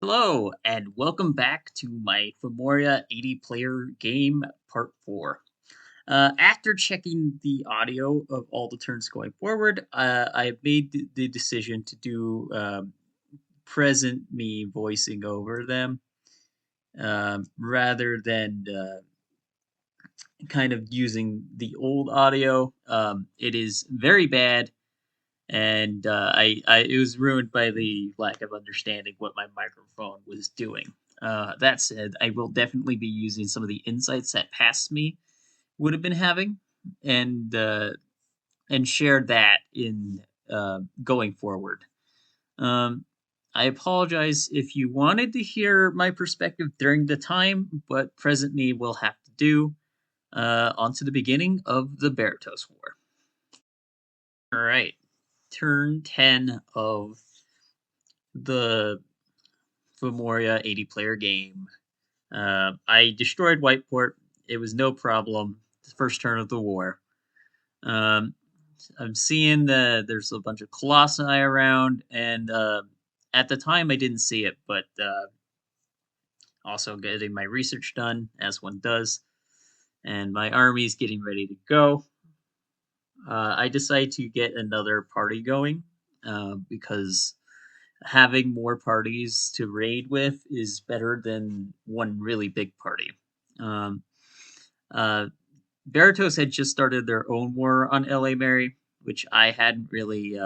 Hello, and welcome back to my Fomoria 80 player game part 4. After checking the audio of all the turns going forward, I have made the decision to do present me voicing over them rather than kind of using the old audio. It is very bad, and it was ruined by the lack of understanding what my microphone was doing. That said, I will definitely be using some of the insights that past me would have been having, and uh, and share that in going forward. Um, I apologize if you wanted to hear my perspective during the time, but present me will have to do. On to the beginning of the Berytos War. All right, turn 10 of the Fomoria 80 player game. I destroyed Whiteport. It was no problem. The first turn of the war. Um, I'm seeing there's a bunch of colossi around, and at the time I didn't see it, but also getting my research done as one does, and my army's getting ready to go. I decide to get another party going because having more parties to raid with is better than one really big party. Um, uh, Berytos had just started their own war on LA Mary, which I hadn't really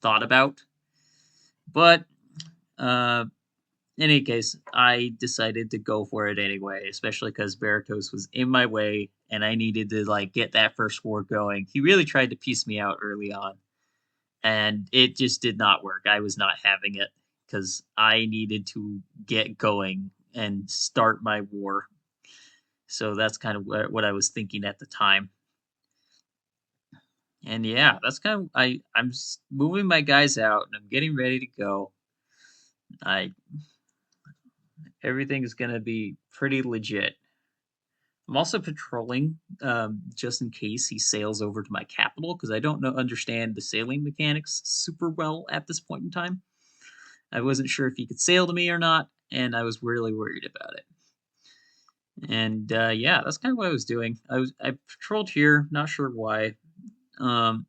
thought about. But uh, in any case, I decided to go for it anyway, especially because Berytos was in my way and I needed to get that first war going. He really tried to piece me out early on, and it just did not work. I was not having it because I needed to get going and start my war. So that's kind of what I was thinking at the time. And yeah, that's kind of I'm moving my guys out and I'm getting ready to go. I Everything is gonna be pretty legit. I'm also patrolling just in case he sails over to my capital because I don't know understand the sailing mechanics super well at this point in time. I wasn't sure if he could sail to me or not, and I was really worried about it. And yeah, that's kind of what I was doing. I patrolled here, not sure why. Um,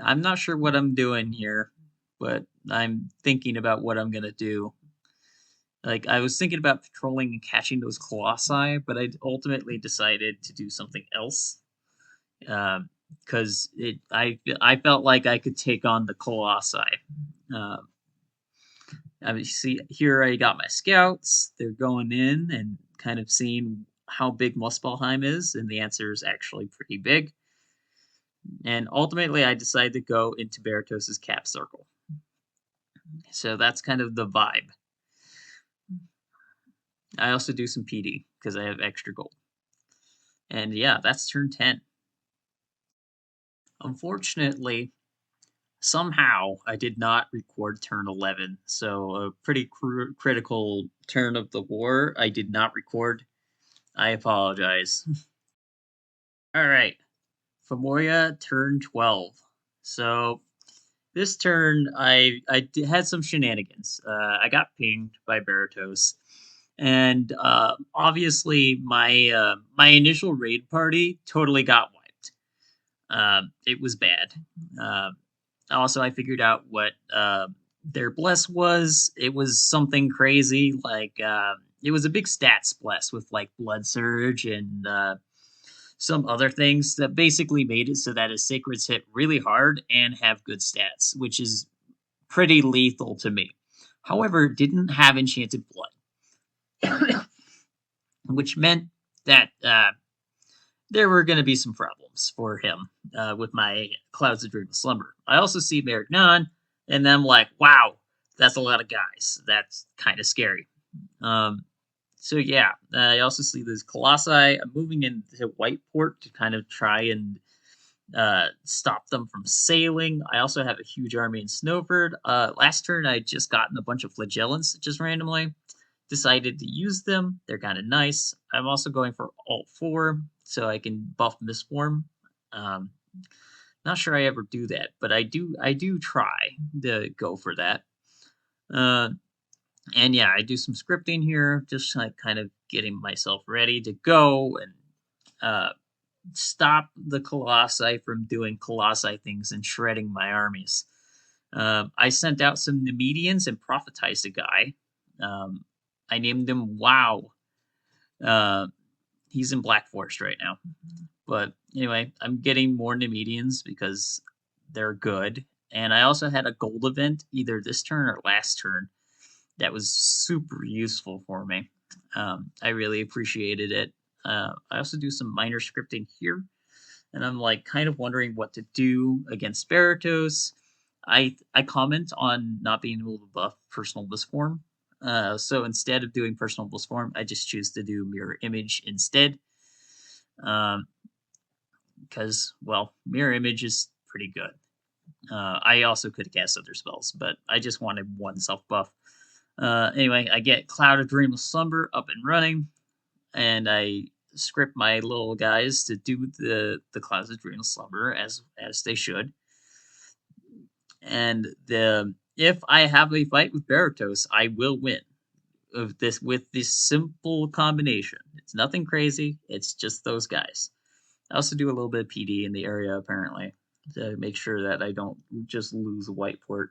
I'm not sure what I'm doing here, but I'm thinking about what I'm gonna do. Like I was thinking about patrolling and catching those colossi, but I ultimately decided to do something else. Because I felt like I could take on the colossi. Um, I mean, see here I got my scouts. They're going in and kind of seeing how big Muspelheim is, and the answer is actually pretty big. And ultimately, I decided to go into Berytos's cap circle. So that's kind of the vibe. I also do some PD because I have extra gold. And yeah, that's turn 10. Unfortunately, somehow I did not record turn 11. So a pretty critical turn of the war I did not record. I apologize. All right. Fomoria turn 12. So this turn, had some shenanigans. I got pinged by Berytos, and obviously my initial raid party totally got wiped. It was bad. Uh, Also, I figured out what their bless was. It was something crazy, like it was a big stats bless with like blood surge and some other things that basically made it so that his sacreds hit really hard and have good stats, which is pretty lethal to me. However, it didn't have enchanted blood, which meant that there were going to be some problems for him with my Clouds of Dreamless Slumber. I also see Marignan, and I'm like, wow, that's a lot of guys. That's kind of scary. Um, so yeah, I also see these colossi. I'm moving into Whiteport to kind of try and stop them from sailing. I also have a huge army in Snowford. Last turn, I had just gotten a bunch of flagellants just randomly. Decided to use them. They're kind of nice. I'm also going for Alt 4 so I can buff Misform. Um, Not sure I ever do that, but I do try to go for that. Uh, and yeah, I do some scripting here, just like kind of getting myself ready to go and uh, stop the Colossi from doing Colossi things and shredding my armies. I sent out some Nemedians and prophetized a guy. Um, I named him Wow. Uh, he's in Black Forest right now. But anyway, I'm getting more Nemedians because they're good. And I also had a gold event either this turn or last turn that was super useful for me. I really appreciated it. I also do some minor scripting here, and I'm like kind of wondering what to do against Berytos. I comment on not being able to buff personal misform. So instead of doing personal misform, I just choose to do mirror image instead. Um, because well, mirror image is pretty good. I also could cast other spells, but I just wanted one self buff. Anyway, I get Cloud of Dreamless Slumber up and running, and I script my little guys to do the Clouds of Dreamless Slumber as they should. And if I have a fight with Berytos, I will win of this with this simple combination. It's nothing crazy. It's just those guys. I also do a little bit of PD in the area apparently to make sure that I don't just lose a white port.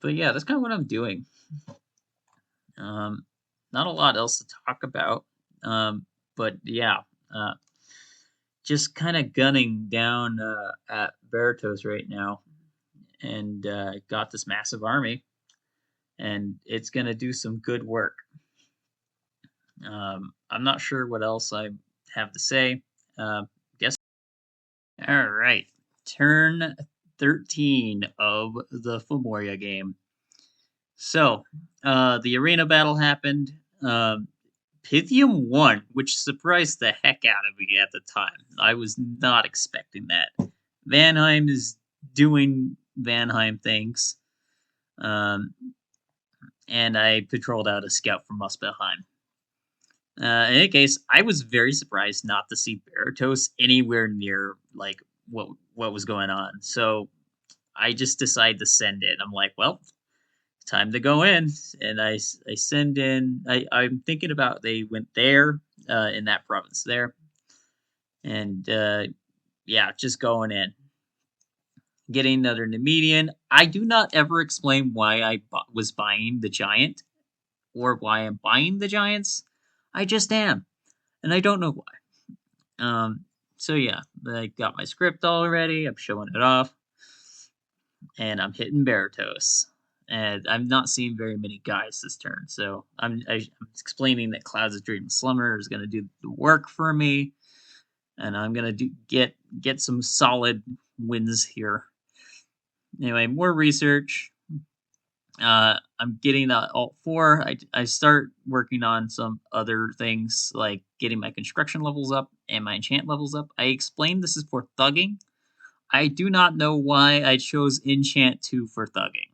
But yeah, that's kind of what I'm doing. Um, Not a lot else to talk about. But yeah, uh, just kind of gunning down at Berytos right now, and got this massive army, and it's gonna do some good work. I'm not sure what else I have to say. Guess. All right, turn 13 of the Fomoria game. So, the arena battle happened. Pythium won, which surprised the heck out of me at the time. I was not expecting that. Vanheim is doing Vanheim things. Um, and I patrolled out a scout from Muspelheim. In any case, I was very surprised not to see Berytos anywhere near like what was going on. So I just decided to send it. I'm like, well, time to go in, and I send in. I'm thinking about they went there in that province there, and yeah, just going in, getting another Nemedian. I do not ever explain why I was buying the giant or why I'm buying the giants. I just am, and I don't know why. So yeah, I got my script already. I'm showing it off, and I'm hitting Berytos. And I'm not seeing very many guys this turn, so I'm explaining that Clouds of Dream Slumber is going to do the work for me, and I'm going to get some solid wins here. Anyway, more research. I'm getting alt 4. I start working on some other things like getting my construction levels up and my enchant levels up. I explained this is for thugging. I do not know why I chose enchant 2 for thugging.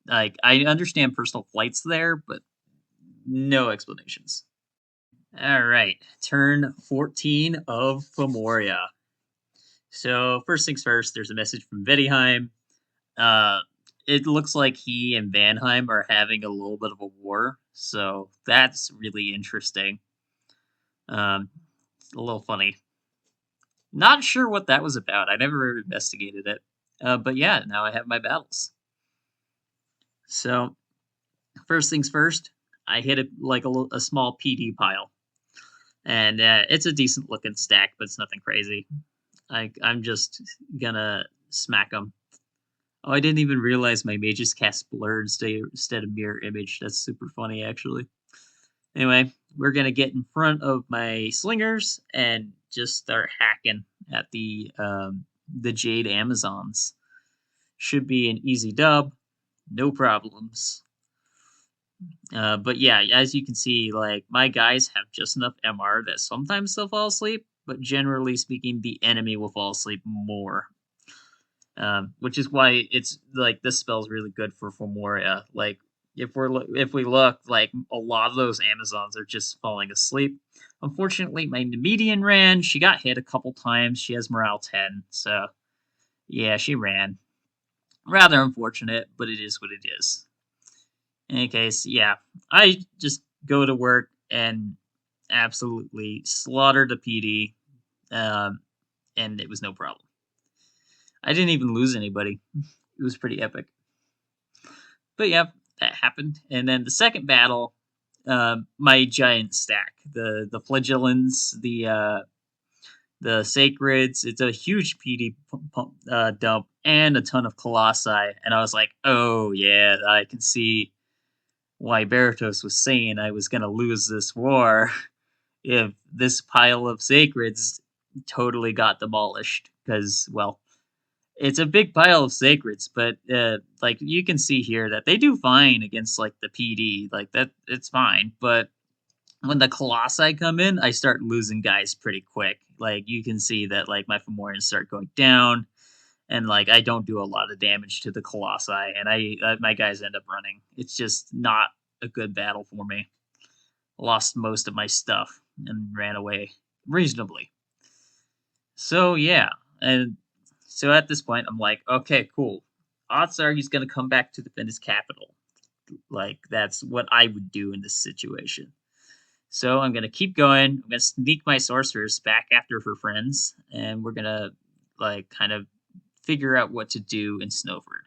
Like I understand personal flight's there, but no explanations. All right, turn 14 of Fomoria. So first things first, there's a message from Vedheim. Uh, it looks like he and Vanheim are having a little bit of a war, so that's really interesting. It's a little funny. Not sure what that was about. I never investigated it. But yeah, now I have my battles. So first things first, I hit a small PD pile, and it's a decent looking stack, but it's nothing crazy. I'm just gonna smack them. Oh, I didn't even realize my mages cast blur instead of mirror image. That's super funny, actually. Anyway, we're gonna get in front of my slingers and just start hacking at the Jade Amazons. Should be an easy dub, no problems. But yeah, as you can see, like my guys have just enough MR that sometimes they'll fall asleep, but generally speaking, the enemy will fall asleep more. Which is why it's like this spell's really good for Fomoria. Like if we look, like a lot of those Amazons are just falling asleep. Unfortunately, my Nemedian ran. She got hit a couple times. She has morale 10, so yeah, she ran. Rather unfortunate, but it is what it is. In any case, yeah, I just go to work and absolutely slaughter the PD, um, and it was no problem. I didn't even lose anybody. It was pretty epic. But yeah, that happened. And then the second battle, my giant stack, the flagellants, the sacreds. It's a huge PD dump and a ton of colossi. And I was like, oh yeah, I can see why Berytos was saying I was gonna lose this war if this pile of sacreds totally got demolished. Because well, it's a big pile of sacreds, but like you can see here that they do fine against like the PD, like that it's fine. But when the colossi come in, I start losing guys pretty quick. Like you can see that like my Fomorians start going down, and like I don't do a lot of damage to the colossi, and my guys end up running. It's just not a good battle for me. Lost most of my stuff and ran away reasonably. So yeah, and so at this point, I'm like, okay, cool. Odds are he's gonna come back to defend his capital. Like that's what I would do in this situation. So I'm gonna keep going. I'm gonna sneak my sorceress back after her friends, and we're gonna like kind of figure out what to do in Snowford.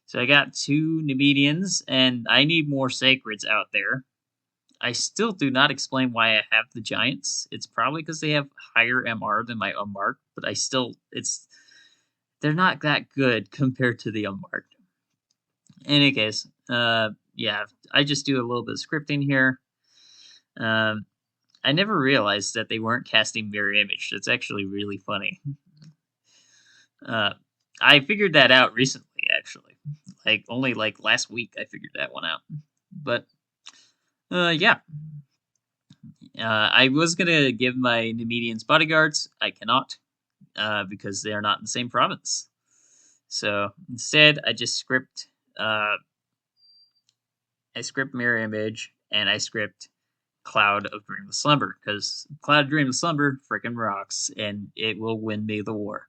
So I got two Nemedians, and I need more sacreds out there. I still do not explain why I have the giants. It's probably because they have higher MR than my unmarked, but I still it's they're not that good compared to the unmarked. In any case, yeah, I just do a little bit of scripting here. Um, I never realized that they weren't casting mirror image. That's actually really funny. Uh, I figured that out recently, actually. Like only like last week, I figured that one out. But yeah, I was gonna give my Nemedians bodyguards. I cannot because they are not in the same province. So instead, I just script. I script mirror image and I script Cloud of Dreamless Slumber because Cloud of Dreamless Slumber freaking rocks and it will win me the war.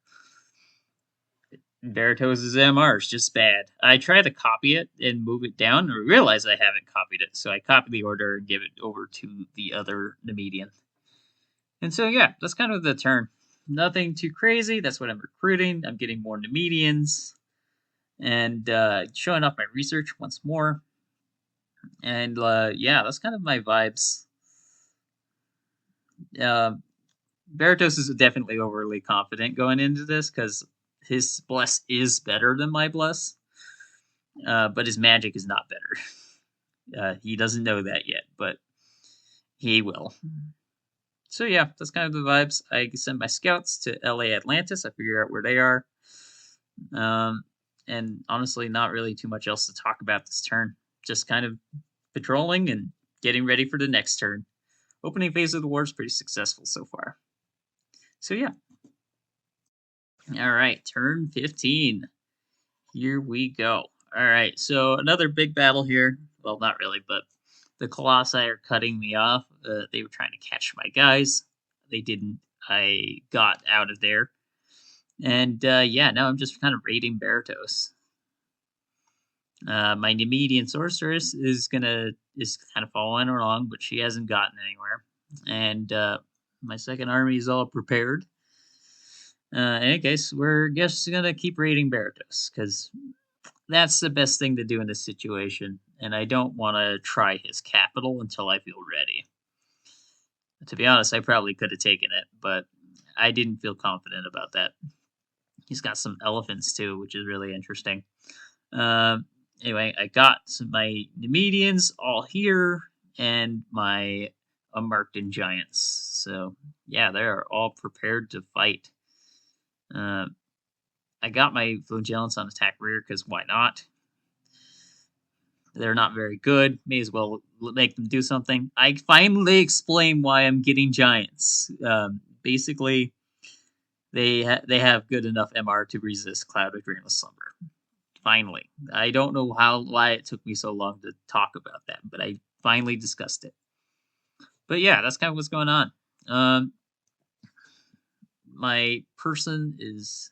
Berytos' MR is just bad. I try to copy it and move it down and realize I haven't copied it, so I copy the order and give it over to the other Nemedian. And so yeah, that's kind of the turn. Nothing too crazy. That's what I'm recruiting. I'm getting more Nemedians and showing off my research once more. And yeah, that's kind of my vibes. Uh, Berytos is definitely overly confident going into this because his bless is better than my bless, but his magic is not better. He doesn't know that yet, but he will. So yeah, that's kind of the vibes. I send my scouts to LA Atlantis. I figure out where they are. And honestly, not really too much else to talk about this turn. Just kind of patrolling and getting ready for the next turn. Opening phase of the war is pretty successful so far. So yeah. All right, turn 15. Here we go. All right, so another big battle here. Well, not really, but the Colossi are cutting me off. They were trying to catch my guys. They didn't. I got out of there. And yeah, now I'm just kind of raiding Berytos. My Nemedian sorceress is kind of following along, but she hasn't gotten anywhere. And my second army is all prepared. In any case, we're just gonna keep raiding Berytos because that's the best thing to do in this situation, and I don't want to try his capital until I feel ready. To be honest, I probably could have taken it, but I didn't feel confident about that. He's got some elephants too, which is really interesting. Um, anyway, I got my Nemedians all here and my unmarked giants. So yeah, they are all prepared to fight. Uh, I got my flagellants on attack rear because why not? They're not very good. May as well make them do something. I finally explain why I'm getting giants. Basically, they have good enough MR to resist Cloud of Dreamless Slumber. Finally, I don't know why it took me so long to talk about that, but I finally discussed it. But yeah, that's kind of what's going on. My person is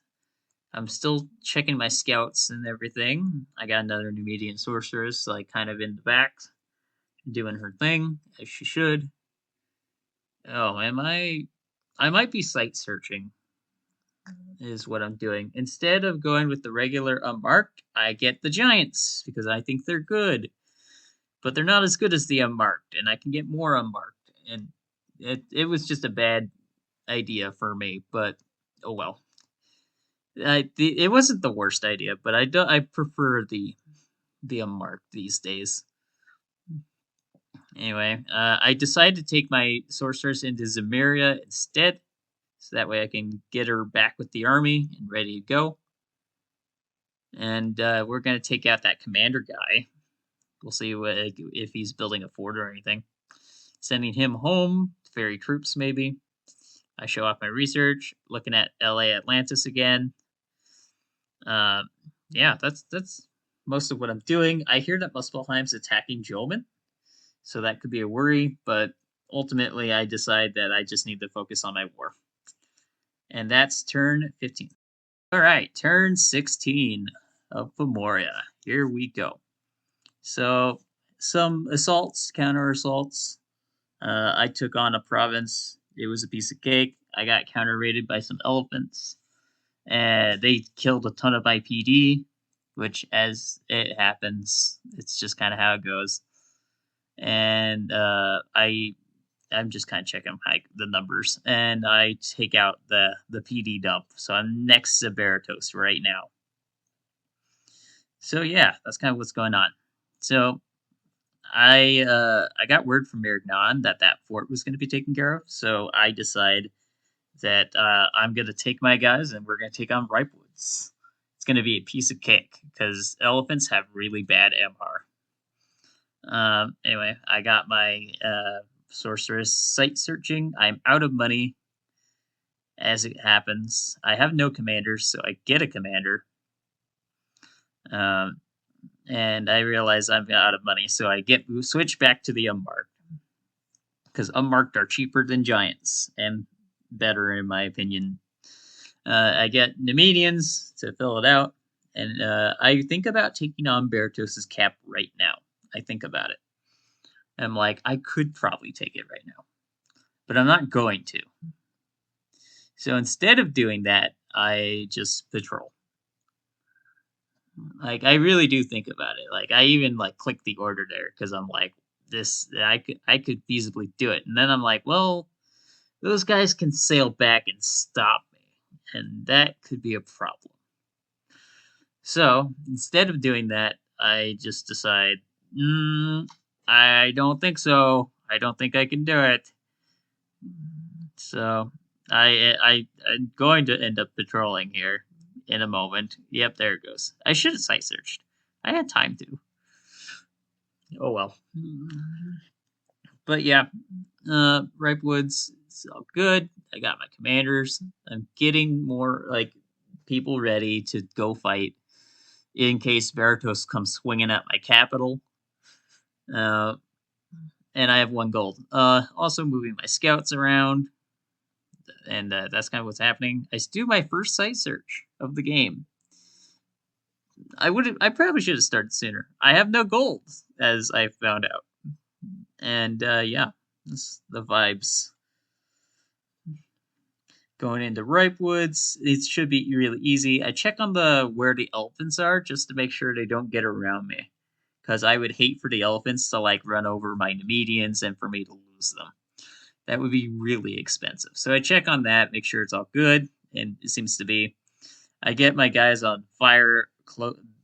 I'm still checking my scouts and everything. I got another Numidian sorceress, like kind of in the back, doing her thing as she should. Oh, am I? I might be site searching, is what I'm doing. Instead of going with the regular unmarked, I get the giants because I think they're good, but they're not as good as the unmarked, and I can get more unmarked. And it was just a bad idea for me, but oh well. It wasn't the worst idea, but I prefer the unmarked these days. Anyway, I decided to take my sorceress into Zemeria instead, so that way I can get her back with the army and ready to go. And we're gonna take out that commander guy. We'll see if he's building a fort or anything. Sending him home, ferry troops maybe. I show off my research, looking at LA Atlantis again. Uh, yeah, that's most of what I'm doing. I hear that Muspelheim's attacking Jolman, so that could be a worry, but ultimately I decide that I just need to focus on my war. And that's turn 15. All right, turn 16 of Fomoria. Here we go. So, some assaults, counter assaults. I took on a province. It was a piece of cake. I got counter raided by some elephants. And they killed a ton of my PD, which, as it happens, it's just kind of how it goes. And I'm just kind of checking the numbers, and I take out the PD dump. So I'm next to Berytos right now. So yeah, that's kind of what's going on. So I got word from Merignon that that fort was going to be taken care of. So I decide that I'm going to take my guys and we're going to take on Ripewoods. It's going to be a piece of cake because elephants have really bad MR. Anyway, I got my sorceress site searching. I'm out of money as it happens. I have no commanders, so I get a commander. Um, and I realize I'm out of money, so I switch back to the unmarked because unmarked are cheaper than giants and better in my opinion. I get Nemedians to fill it out, and I think about taking on Berytos' cap right now. I think about it. I'm like, I could probably take it right now, but I'm not going to. So instead of doing that, I just patrol. Like I really do think about it. Like I even like click the order there because I'm like, this I could feasibly do it, and then I'm like, well, those guys can sail back and stop me, and that could be a problem. So instead of doing that, I just decide, I don't think so. I don't think I can do it. So I'm going to end up patrolling here in a moment. Yep, there it goes. I should have site searched. I had time to. Oh well. But yeah, Ripe Woods, it's all good. I got my commanders. I'm getting more like people ready to go fight in case Berytos comes swinging at my capital. Uh, and I have 1 gold. Also moving my scouts around, and that's kind of what's happening. I do my first site search of the game. I probably should have started sooner. I have no gold, as I found out. And yeah, that's the vibes. Going into Ripe Woods, it should be really easy. I check on the where the elephants are just to make sure they don't get around me, because I would hate for the elephants to like run over my medians and for me to lose them. That would be really expensive. So I check on that, make sure it's all good, and it seems to be. I get my guys on fire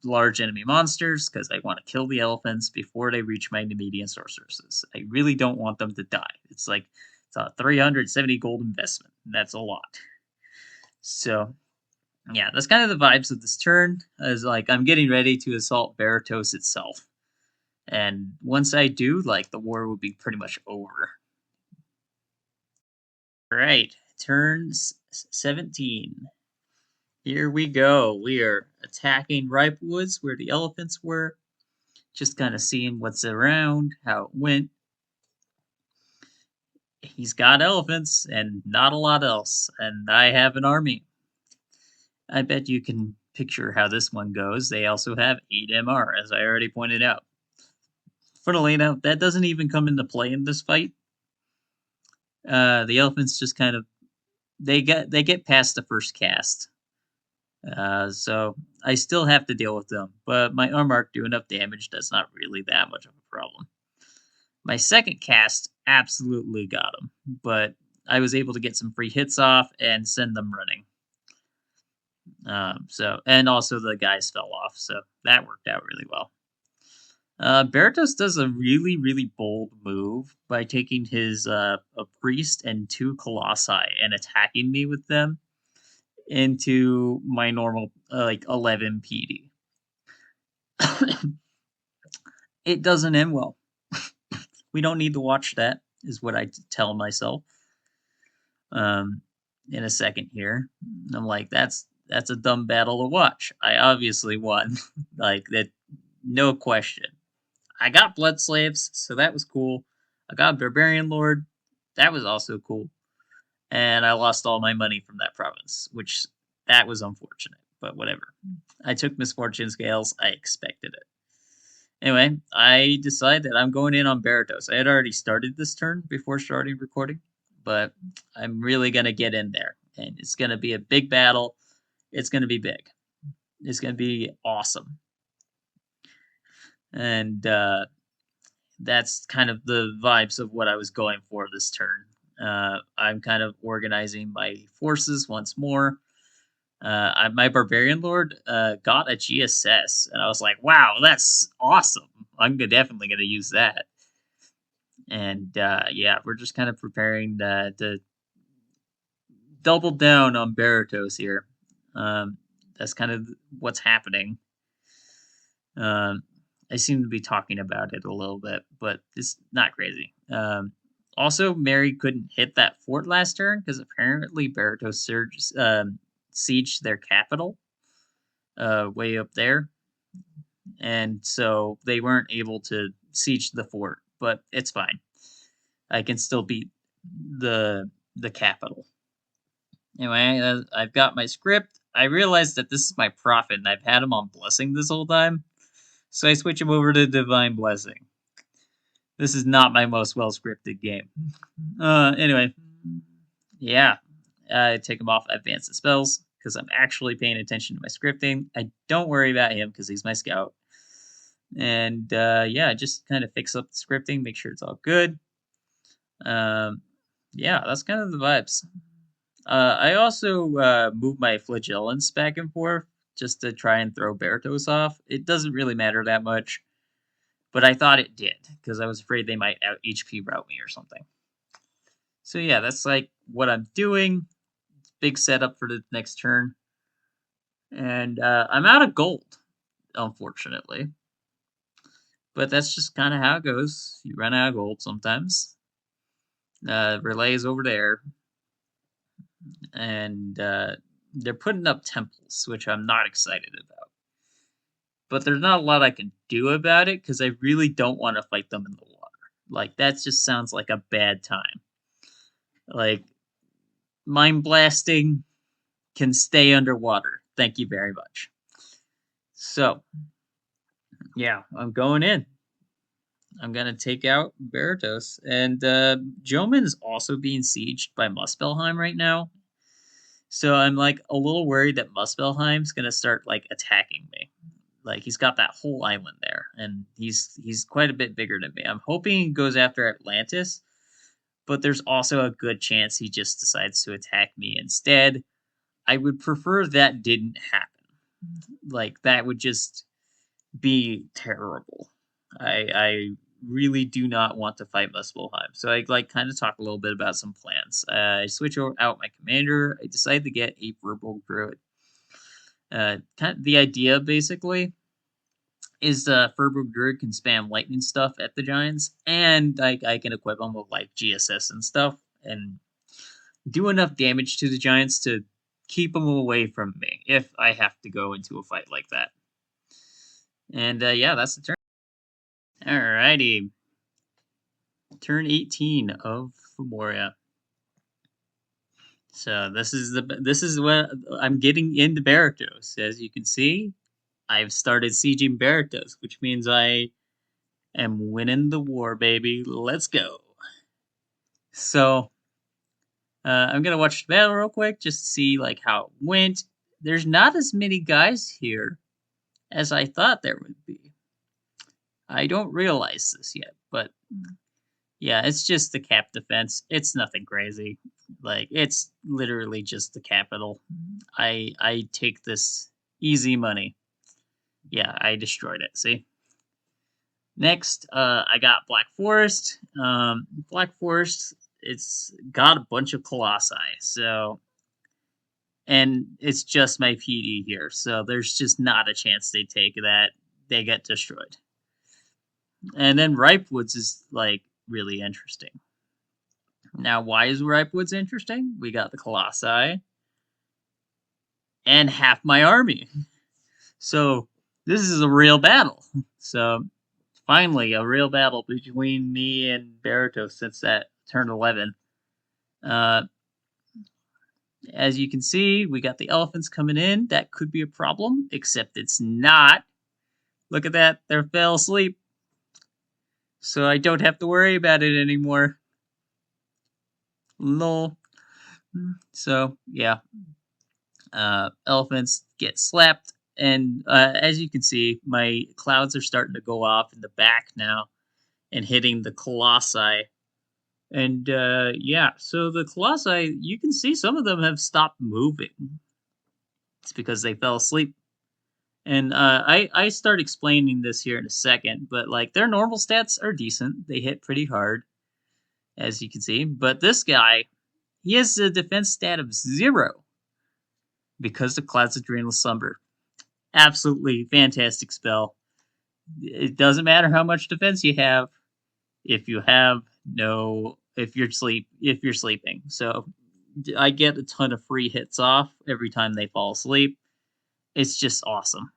large enemy monsters because I want to kill the elephants before they reach my median sorceresses. I really don't want them to die. It's like it's a 370 gold investment. And that's a lot. So yeah, that's kind of the vibes of this turn. Is like I'm getting ready to assault Berytos itself. And once I do, like the war will be pretty much over. All right, turn 17. Here we go. We are attacking Ripe Woods where the elephants were. Just kind of seeing what's around, how it went. He's got elephants and not a lot else, and I have an army. I bet you can picture how this one goes. They also have 8 MR, as I already pointed out. Funnily enough, that doesn't even come into play in this fight. The elephants just kind of they get past the first cast. So I still have to deal with them, but my arm arc do enough damage that's not really that much of a problem. My second cast absolutely got them, but I was able to get some free hits off and send them running. And also the guys fell off, so that worked out really well. Berytos does a really, really bold move by taking his a priest and 2 colossi and attacking me with them into my normal like 11 PD. It doesn't end well. We don't need to watch that, is what I tell myself. In a second here, I'm like, that's a dumb battle to watch. I obviously won, like that, no question. I got blood slaves, so that was cool. I got barbarian lord, that was also cool, and I lost all my money from that province, which that was unfortunate, but whatever. I took misfortune scales. I expected it. Anyway, I decide that I'm going in on Berytos. I had already started this turn before starting recording, but I'm really going to get in there. And it's going to be a big battle. It's going to be big. It's going to be awesome. And that's kind of the vibes of what I was going for this turn. I'm kind of organizing my forces once more. My Barbarian Lord got a GSS, and I was like, wow, that's awesome. I'm definitely going to use that. And yeah, we're just kind of preparing to double down on Berytos here. That's kind of what's happening. I seem to be talking about it a little bit, but it's not crazy. Also, Mary couldn't hit that fort last turn because apparently Berytos sieged their capital way up there, and so they weren't able to siege the fort. But it's fine. I can still beat the capital. Anyway, I've got my script. I realized that this is my prophet, and I've had him on blessing this whole time, so I switch him over to divine blessing. This is not my most well scripted game. Anyway, yeah, I take him off advanced spells because I'm actually paying attention to my scripting. I don't worry about him because he's my scout. And yeah, just kind of fix up the scripting, make sure it's all good. Yeah, that's kind of the vibes. I also move my flagellants back and forth just to try and throw Berytos off. It doesn't really matter that much, but I thought it did because I was afraid they might out HP route me or something. So yeah, that's like what I'm doing. Big setup for the next turn. And I'm out of gold, unfortunately. But that's just kind of how it goes. You run out of gold sometimes. Relay is over there. And they're putting up temples, which I'm not excited about. But there's not a lot I can do about it because I really don't want to fight them in the water. Like, that just sounds like a bad time. Like, mind blasting can stay underwater. Thank you very much. So, yeah, I'm going in. I'm going to take out Berytos. And Joman's also being sieged by Muspelheim right now. So I'm like a little worried that Muspelheim's going to start like attacking me. Like he's got that whole island there, and he's quite a bit bigger than me. I'm hoping he goes after Atlantis, but there's also a good chance he just decides to attack me instead. I would prefer that didn't happen. Like that would just be terrible. I really do not want to fight Muspelheim. So I like kind of talk a little bit about some plans. I switch out my commander. I decide to get a verbal druid. Kind of the idea basically is Furbo Druid can spam lightning stuff at the giants, and I can equip them with like GSS and stuff, and do enough damage to the giants to keep them away from me if I have to go into a fight like that. And yeah, that's the turn. Alrighty. Turn 18 of Fomoria. So this is what I'm getting into Berytos. As you can see, I've started sieging Berytos, which means I am winning the war, baby. Let's go. So I'm gonna watch the battle real quick just to see like how it went. There's not as many guys here as I thought there would be. I don't realize this yet, but yeah, it's just the cap defense. It's nothing crazy. Like it's literally just the capital. I take this easy money. Yeah, I destroyed it. See. Next, I got Black Forest. Black Forest, it's got a bunch of colossi. So, and it's just my PD here. So there's just not a chance they take that. They get destroyed. And then Ripe Woods is like really interesting. Now, why is Ripe Woods interesting? We got the colossi and half my army. So this is a real battle. So finally, a real battle between me and Berytos since that turn 11. Uh, as you can see, we got the elephants coming in. That could be a problem, except it's not. Look at that. They're fell asleep. So I don't have to worry about it anymore. Lol. So, yeah. Elephants get slapped. And as you can see, my clouds are starting to go off in the back now and hitting the colossi. And yeah, so the colossi, you can see some of them have stopped moving. It's because they fell asleep. And I start explaining this here in a second, but like their normal stats are decent. They hit pretty hard, as you can see. But this guy, he has a defense stat of 0 because of Cloud's Adrenal Slumber. Absolutely fantastic spell. It doesn't matter how much defense you have if you have no if you're sleeping. So I get a ton of free hits off every time they fall asleep. It's just awesome.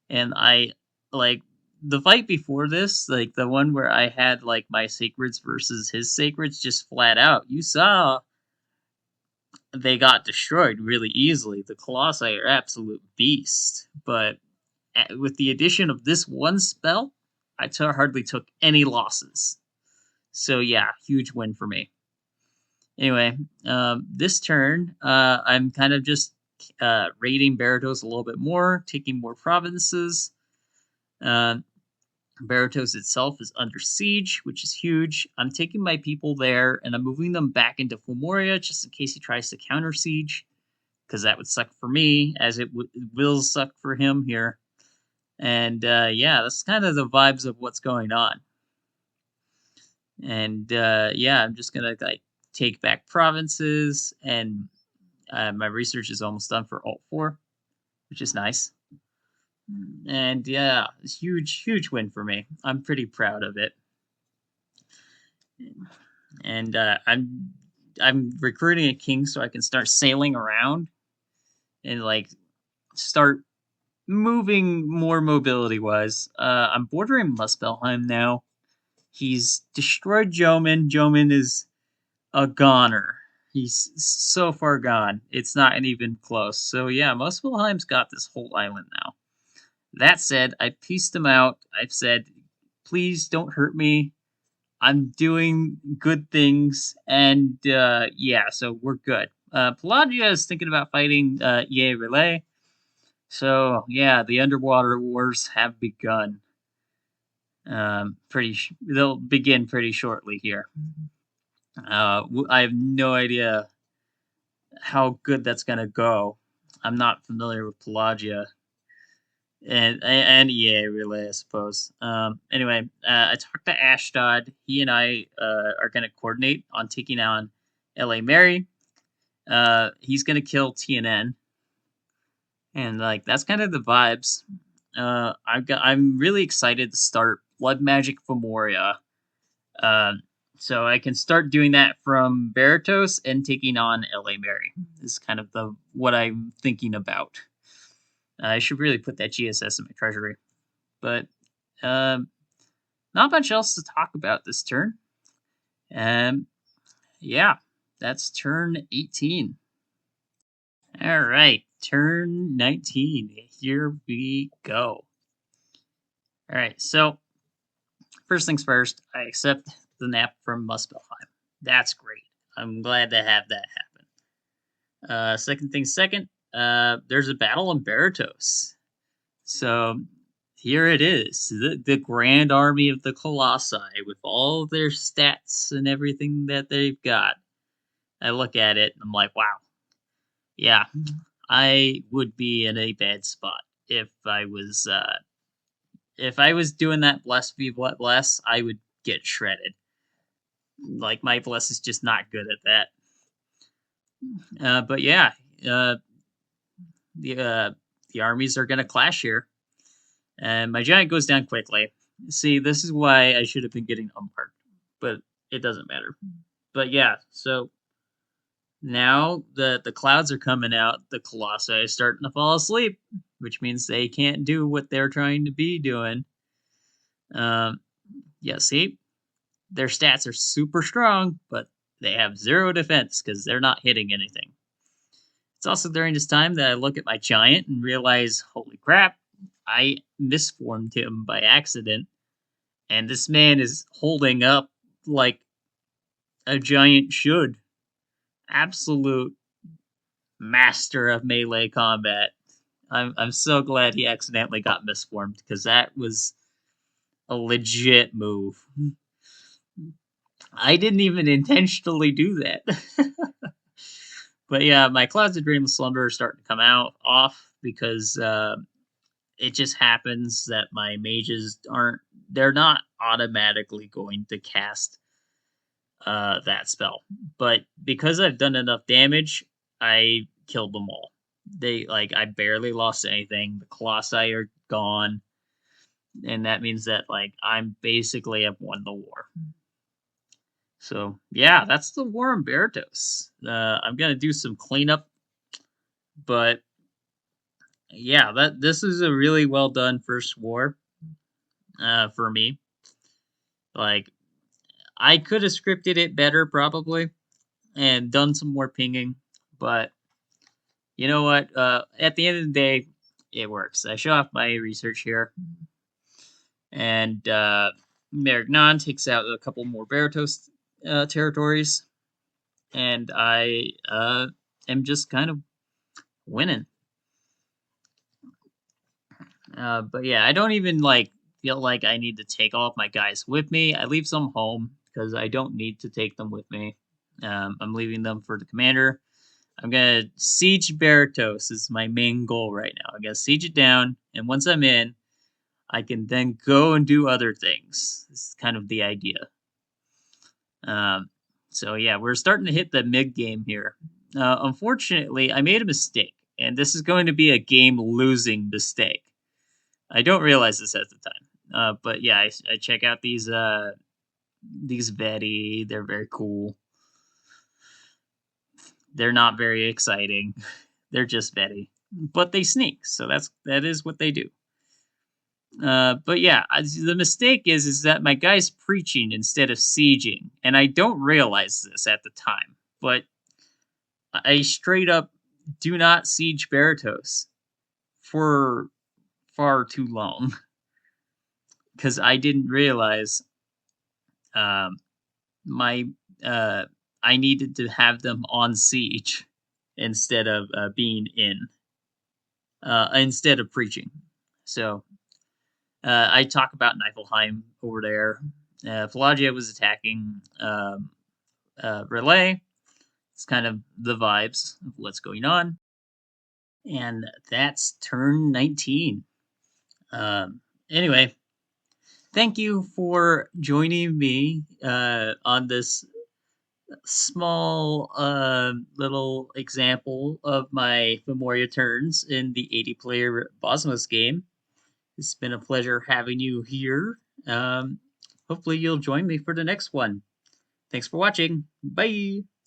And I like the fight before this, like the one where I had like my sacreds versus his sacreds, just flat out. You saw they got destroyed really easily. The colossi are absolute beasts, but with the addition of this one spell, I hardly took any losses. So yeah, huge win for me. Anyway, this turn, I'm kind of just raiding Berytos a little bit more, taking more provinces. Uh, Berytos itself is under siege, which is huge. I'm taking my people there, and I'm moving them back into Fomoria just in case he tries to counter siege, because that would suck for me, as it will suck for him here. And yeah, that's kind of the vibes of what's going on. And yeah, I'm just gonna like take back provinces, and my research is almost done for Alt 4, which is nice. And yeah, it's huge win for me. I'm pretty proud of it. And I'm recruiting a king so I can start sailing around and like start moving more mobility wise. I'm bordering Muspelheim now. He's destroyed Jomin. Jomin is a goner. He's so far gone. It's not even close. So yeah, Muspelheim's got this whole island now. That said, I pieced him out. I've said, please don't hurt me. I'm doing good things, and yeah, so we're good. Pelagia is thinking about fighting EA Relay. So yeah, the underwater wars have begun. They'll begin pretty shortly here. I have no idea how good that's gonna go. I'm not familiar with Pelagia and EA Relay, I suppose. Anyway, I talked to Ashdod. He and I are gonna coordinate on taking on LA Mary. He's gonna kill TNN, and like that's kind of the vibes. I'm really excited to start Blood Magic Fomoria. Uh, so I can start doing that from Berytos and taking on LA Mary. Is kind of the what I'm thinking about. I should really put that GSS in my treasury, but um, not much else to talk about this turn. Um, yeah, that's turn 18. All right, turn 19. Here we go. All right, so first things first, I accept the nap from Muspelheim. That's great. I'm glad to have that happen. Second thing second, there's a battle in Berytos. So here it is, the grand army of the Colossi with all their stats and everything that they've got. I look at it and I'm like, wow, yeah, I would be in a bad spot if I was doing that bless v bless, I would get shredded. Like my bless is just not good at that. But yeah, uh, the uh, the armies are gonna clash here, and my giant goes down quickly. See, this is why I should have been getting umparked, but it doesn't matter. But yeah, so now the clouds are coming out. The colossi are starting to fall asleep, which means they can't do what they're trying to be doing. Yeah, see, their stats are super strong, but they have zero defense because they're not hitting anything. It's also during this time that I look at my giant and realize, holy crap, I misformed him by accident, and this man is holding up like a giant should. Absolute master of melee combat. I'm so glad he accidentally got misformed because that was a legit move. I didn't even intentionally do that. But yeah, my Clouds of Dreamless Slumber are starting to come out off because it just happens that my mages they're not automatically going to cast that spell. But because I've done enough damage, I killed them all. I barely lost anything. The Colossi are gone. And that means that I'm basically have won the war. So yeah, that's the war in Berytos. I'm gonna do some cleanup, but yeah, this is a really well done first war for me. Like I could have scripted it better probably and done some more pinging, but you know what? At the end of the day, it works. I show off my research here, and Marignan takes out a couple more Berytos territories, and I am just kind of winning. But yeah, I don't even feel like I need to take all of my guys with me. I leave some home because I don't need to take them with me. I'm leaving them for the commander. I'm gonna siege Berytos is my main goal right now. I'm gonna siege it down, and once I'm in, I can then go and do other things. This is kind of the idea. Um, so yeah, we're starting to hit the mid game here. Unfortunately, I made a mistake, and this is going to be a game losing mistake. I don't realize this at the time. But yeah, I check out these Veti. They're very cool. They're not very exciting. They're just Veti, but they sneak. So that is what they do. But yeah, the mistake is that my guy's preaching instead of sieging, and I don't realize this at the time. But I straight up do not siege Berytos for far too long because I didn't realize um, my I needed to have them on siege instead of being in instead of preaching. So I talk about Niflheim over there. Pelagia was attacking Relay. It's kind of the vibes of what's going on. And that's turn 19. Anyway, thank you for joining me on this small little example of my Fomoria turns in the 80-player Bozmos game. It's been a pleasure having you here. Hopefully you'll join me for the next one. Thanks for watching. Bye!